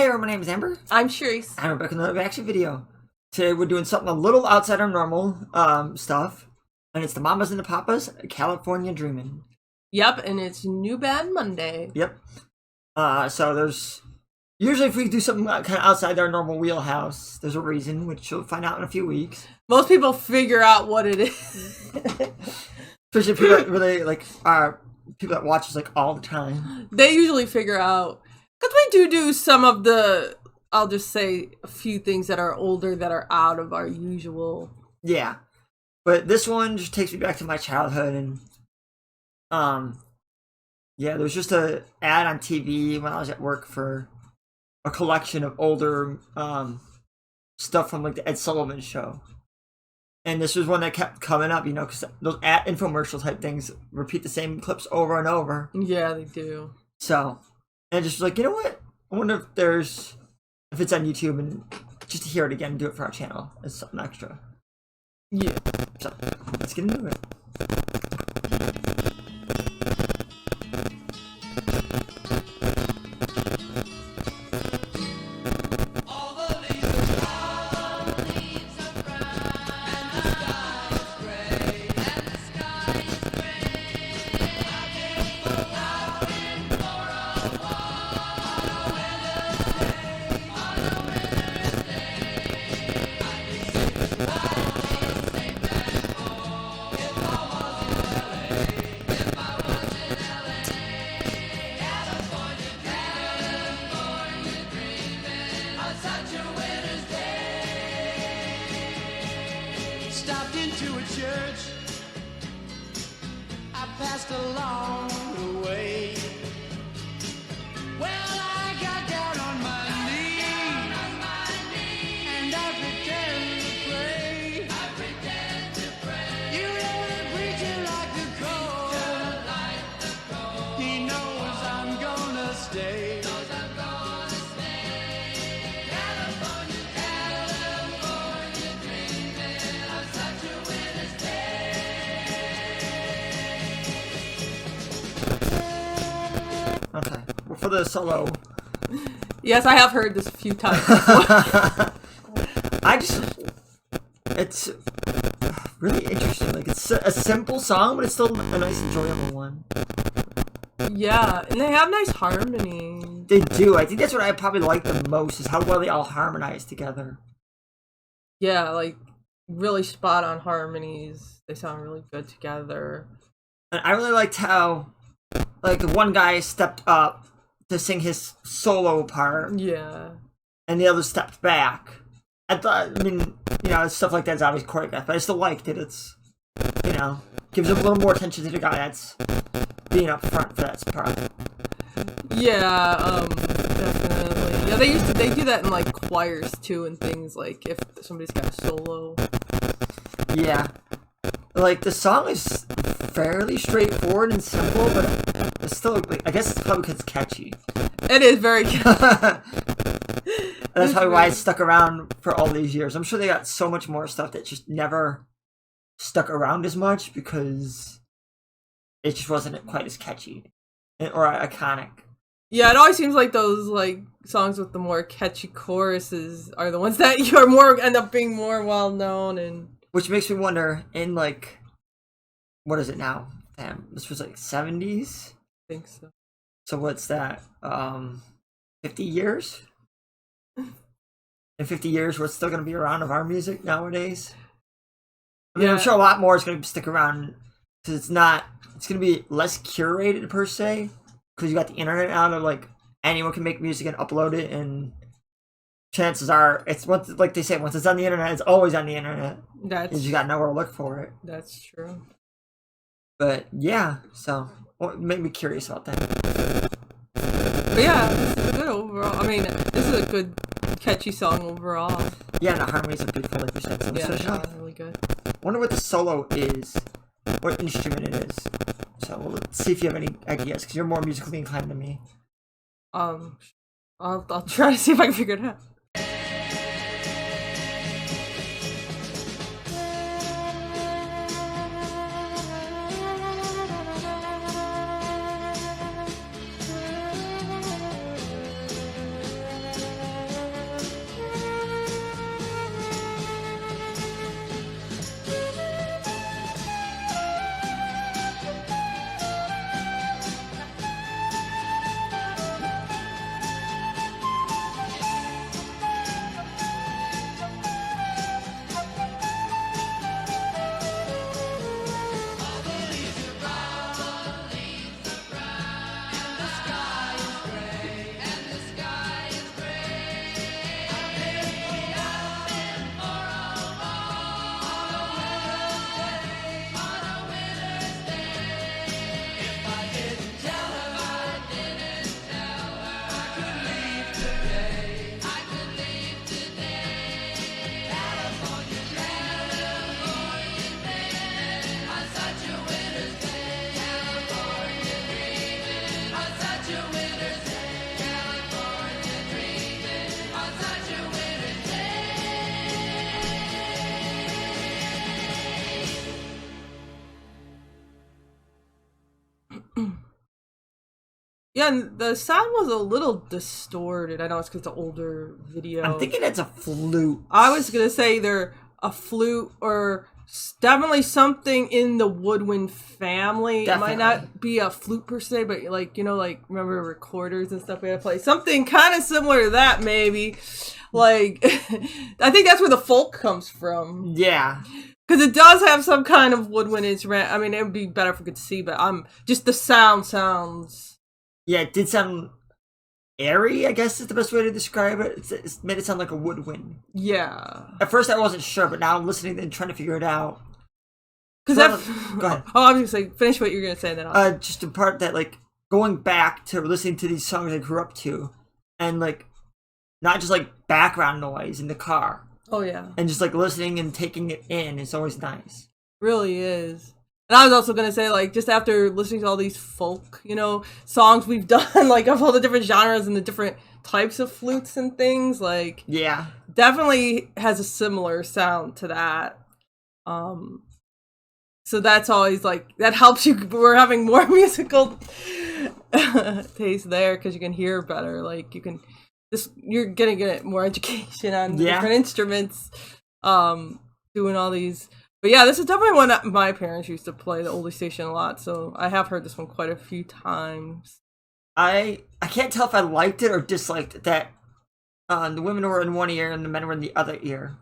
Hey everyone, my name is Amber. I'm Charisse. And we're back with another reaction video. Today we're doing something a little outside our normal stuff. And it's the Mamas and the Papas, California Dreamin'. Yep, and it's New Band Monday. Yep. So there's... Usually if we do something kind of outside our normal wheelhouse, there's a reason, which you'll find out in a few weeks. Most people figure out what it is. Especially people that really, like, are people that watch us, like, all the time. They usually figure out... Because we do some of the... I'll just say a few things that are older that are out of our usual... Yeah. But this one just takes me back to my childhood, and... Yeah, there was just a ad on TV when I was at work for a collection of older stuff from like the Ed Sullivan Show, and this was one that kept coming up, you know, because those ad infomercial type things repeat the same clips over and over. Yeah, they do. So, and just like, you know what? I wonder if it's on YouTube, and just to hear it again, do it for our channel as something extra. Yeah. So let's get into it. Stopped into a church, I passed along the way. Well, I got down on my knees, and I pretend to pray. You know the preacher like the cold, he knows I'm gonna stay. Okay, well, for the solo. Yes, I have heard this a few times before. It's really interesting. Like, it's a simple song, but it's still a nice, enjoyable one. Yeah, and they have nice harmony. They do. I think that's what I probably like the most, is how well they all harmonize together. Yeah, like, really spot on harmonies. They sound really good together. And I really liked how, like, the one guy stepped up to sing his solo part. Yeah. And the other stepped back. I mean, you know, stuff like that's obviously choreographed, but I still liked it. It's, you know, gives a little more attention to the guy that's being up front for that part. Yeah, definitely. Yeah, they do that in, like, choirs, too, and things, like, if somebody's got a solo. Yeah. Like, the song is fairly straightforward and simple, but it's still, like, I guess it's probably because it's catchy. It is very catchy. That's probably why it stuck around for all these years. I'm sure they got so much more stuff that just never stuck around as much because it just wasn't quite as catchy or iconic. Yeah, it always seems like those, like, songs with the more catchy choruses are the ones that you're more end up being more well known. And which makes me wonder, in, like, what is it now? Damn, this was like 70s? I think so. So what's that? 50 years? In 50 years, we're still going to be around of our music nowadays? I mean, Yeah. I'm sure a lot more is going to stick around, because it's going to be less curated, per se, because you got the internet now, that, like, anyone can make music and upload it, and chances are, it's once, like they say, once it's on the internet, it's always on the internet. You just got nowhere to look for it. That's true. But yeah, so it made me curious about that. But yeah, this is good overall. I mean, this is a good, catchy song overall. Yeah, the harmonies are beautiful, like you said. So Yeah, let's it's really good. wonder what the solo is, what instrument it is. So let's see if you have any ideas, because you're more musically inclined than me. I'll try to see if I can figure it out. Yeah, and the sound was a little distorted. I know it's because the older video. I'm thinking it's a flute. I was gonna say either a flute or definitely something in the woodwind family. Definitely. It might not be a flute per se, but like like remember recorders and stuff we had to play something kind of similar to that maybe. Like I think that's where the folk comes from. Yeah. Because it does have some kind of woodwind instrument. I mean, it would be better if we could see, but just the sounds. Yeah, it did sound airy, I guess is the best way to describe it. It's made it sound like a woodwind. Yeah. At first I wasn't sure, but now I'm listening and trying to figure it out. Because Go ahead. Oh, I was just like, finish what you're going to say, and then I'll... Just the part that, like, going back to listening to these songs I grew up to, and, like, not just, like, background noise in the car. Oh, yeah. And just, like, listening and taking it in is always nice. Really is. And I was also going to say, like, just after listening to all these folk, songs we've done, like, of all the different genres and the different types of flutes and things, like... Yeah. Definitely has a similar sound to that. So that's always, like, that helps you. We're having more musical taste there because you can hear better. Like, you're gonna get more education on the different instruments, doing all these. But yeah, this is definitely one that my parents used to play, the oldie station, a lot. So I have heard this one quite a few times. I can't tell if I liked it or disliked it, that the women were in one ear and the men were in the other ear.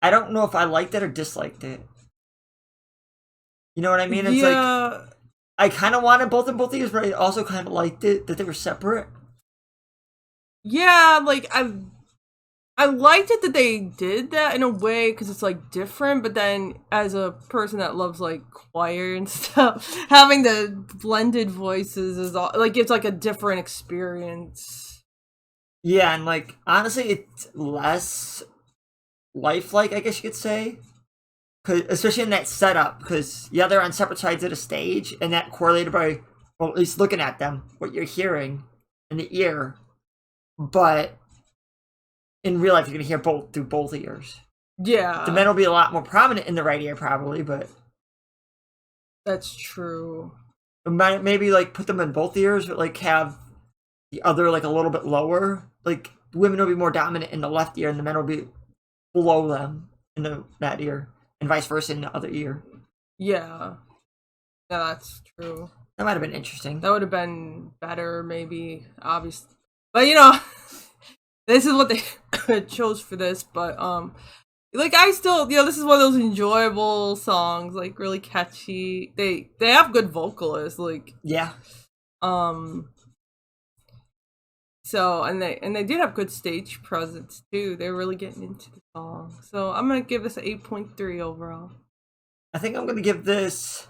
I don't know if I liked it or disliked it. You know what I mean? It's like, I kind of wanted both in both ears, but I also kind of liked it that they were separate. Yeah, like, I liked it that they did that in a way because it's like different, but then as a person that loves like choir and stuff, having the blended voices is all like it's like a different experience. Yeah, and like honestly, it's less lifelike, I guess you could say, especially in that setup. Because yeah, they're on separate sides of the stage, and that correlated by, well, at least looking at them, what you're hearing in the ear, but in real life, you're gonna hear both through both ears. Yeah. The men will be a lot more prominent in the right ear, probably, but... That's true. Maybe, like, put them in both ears, but, like, have the other, like, a little bit lower. Like, the women will be more dominant in the left ear, and the men will be below them in that ear, and vice versa in the other ear. Yeah. Yeah, that's true. That might have been interesting. That would have been better, maybe, obviously. But, this is what they chose for this, but, like, I still, this is one of those enjoyable songs, like, really catchy. They have good vocalists, like... Yeah. So, and they did have good stage presence, too. They're really getting into the song. So, I'm gonna give this an 8.3 overall. I think I'm gonna give this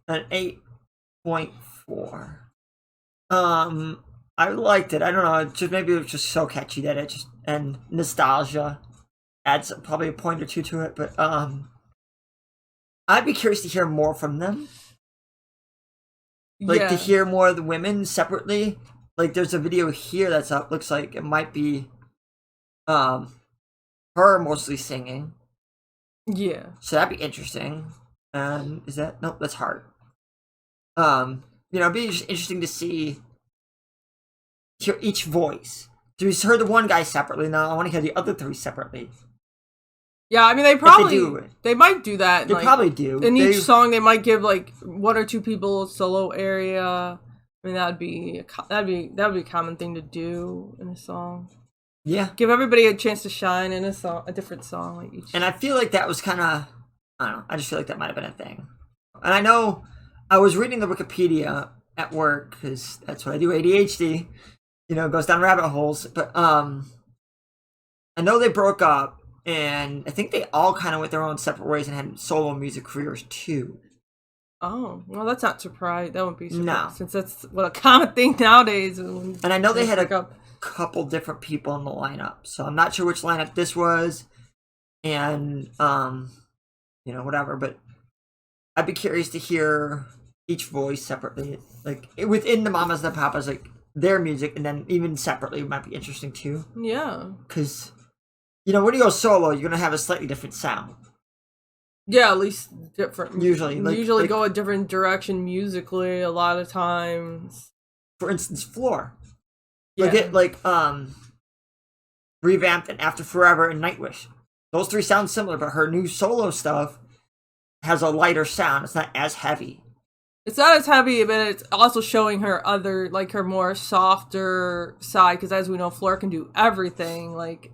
an 8.4. I liked it. I don't know. Maybe it was just so catchy that it just, and nostalgia adds probably a point or two to it. But I'd be curious to hear more from them. Like, to hear more of the women separately. Like, there's a video here that's up. Looks like it might be her mostly singing. Yeah. So that'd be interesting. Is that... Nope, that's hard. It'd be just interesting to hear each voice. So we heard the one guy separately. Now I want to hear the other three separately. Yeah, I mean, they might do that. They probably do. In each song, they might give like one or two people a solo area. I mean, that'd be a common thing to do in a song. Yeah, give everybody a chance to shine in a different song like each. And I feel like that was kind of, I don't know. I just feel like that might have been a thing. And I know I was reading the Wikipedia at work because that's what I do. ADHD, goes down rabbit holes. But I know they broke up. And I think they all kind of went their own separate ways and had solo music careers too. Oh, well, that's not surprised. That wouldn't be surprised. No. Since that's what a common thing nowadays. And I know they had a couple different people in the lineup, so I'm not sure which lineup this was, and whatever. But I'd be curious to hear each voice separately, like within the Mamas and the Papas, like their music, and then even separately might be interesting too. Yeah, because when you go solo, you're gonna have a slightly different sound. Yeah, at least different. Usually go a different direction musically a lot of times. For instance, Floor. Get Revamped and After Forever and Nightwish. Those three sound similar, but her new solo stuff has a lighter sound. It's not as heavy. It's not as heavy, but it's also showing her other, like, her more softer side, because as we know, Floor can do everything, like...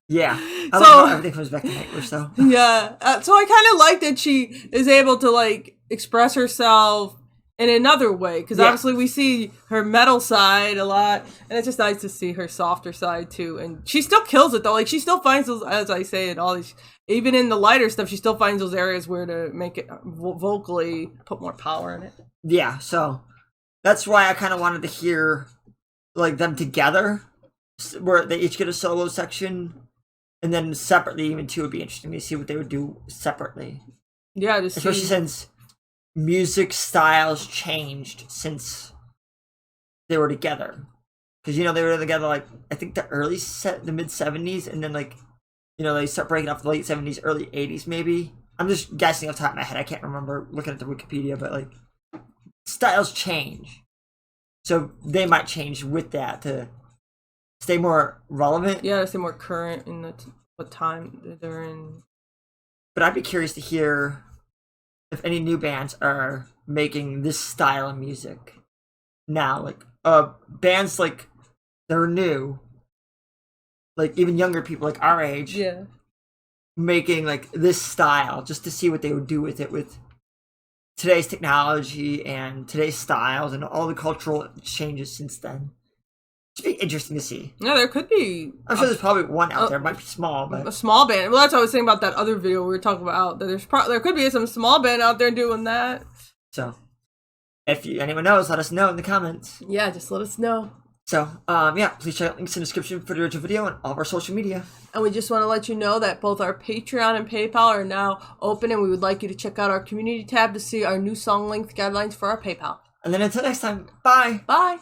Yeah. I love how everything comes back to Nightwish, though. Yeah. So I kind of like that she is able to, like, express herself in another way, because obviously we see her metal side a lot, and it's just nice to see her softer side, too. And she still kills it, though. Like, she still finds those, as I say, in all these... Even in the lighter stuff, she still finds those areas where to make it vocally put more power in it. Yeah, so that's why I kind of wanted to hear, like, them together, where they each get a solo section. And then separately, even too, would be interesting to see what they would do separately. Yeah, especially since music styles changed since they were together. Because they were together like I think the mid '70s, and then they start breaking off the late '70s, early '80s maybe. I'm just guessing off the top of my head. I can't remember looking at the Wikipedia, but styles change, so they might change with that to stay more relevant. Yeah, to stay more current in what time they're in. But I'd be curious to hear if any new bands are making this style of music now. Bands that are new, even younger people our age. Yeah. Making this style, just to see what they would do with it with today's technology and today's styles and all the cultural changes since then. It'd be interesting to see. Yeah, there could be. I'm sure there's probably one out there. It might be small, but a small band. Well, that's what I was saying about that other video we were talking about. That there could be some small band out there doing that. So, if anyone knows, let us know in the comments. Yeah, just let us know. So, please check out links in the description for the original video and all of our social media. And we just want to let you know that both our Patreon and PayPal are now open, and we would like you to check out our community tab to see our new song length guidelines for our PayPal. And then until next time, bye. Bye.